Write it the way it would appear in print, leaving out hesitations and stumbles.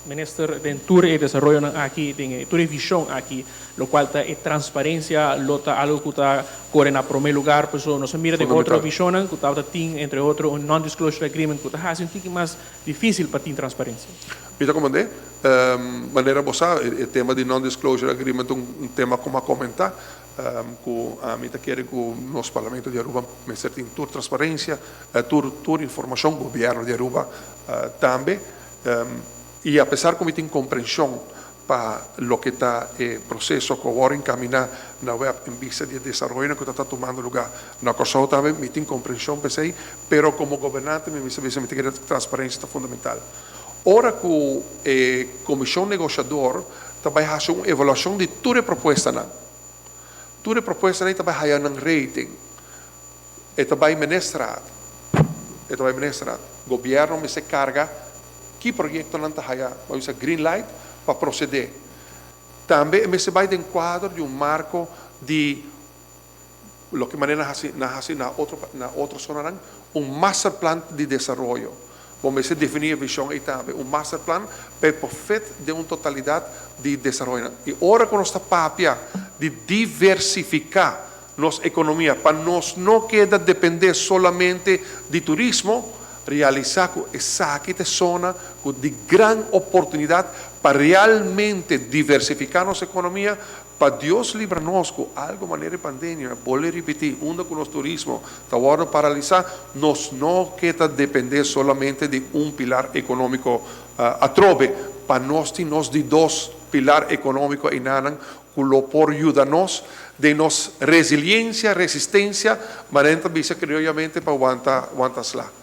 Minister, den tour e desarrollo aquí, den tour e visión aquí, lo cual es transparencia, lota algo que está corre en primer lugar, pues no se mira de otra visión, que está entre otro un non-disclosure agreement, que está haciendo un poco más difícil para ti transparencia. Mira como de maneira bossa o tema de non-disclosure agreement um tema como a comentar que a mim quer que o nosso parlamento de Aruba me certa tour transparência, tour informação governo de Aruba também e apesar que tem compreensão para lo que está el proceso que ahora encamina na web en vista de desarrollo que está tomando lugar na cosa también me tem compreensão para isso, pero como gobernante me dice que a transparência está fundamental. Ora que a comissão negociador também faz uma avaliação de toda a proposta toda a proposta também faz um rating e também ministrado governo me se carga que projeto não está vamos a green light para proceder. Também me se vai de enquadro de um marco de lo que maneira na outra zona master plan de desenvolvimento. Vamos a definir a visão e também master plan para perfeito de uma totalidade de desenvolvimento. E agora que nós está papia de diversificar nossa economia para nós não queda depender solamente de turismo, realizar essa zona de grande oportunidade para realmente diversificar nossa economia, para Deus livrar-nos com algo maneira pandemia, vou repetir, onde com o turismo está agora paralisar, nós não queda depender solamente de pilar econômico atrobe, para nós temos de dois pilares econômicos em Nanan, que lo por ayudarnos de nos resiliência, resistência, mas também criolamente para aguantar lá.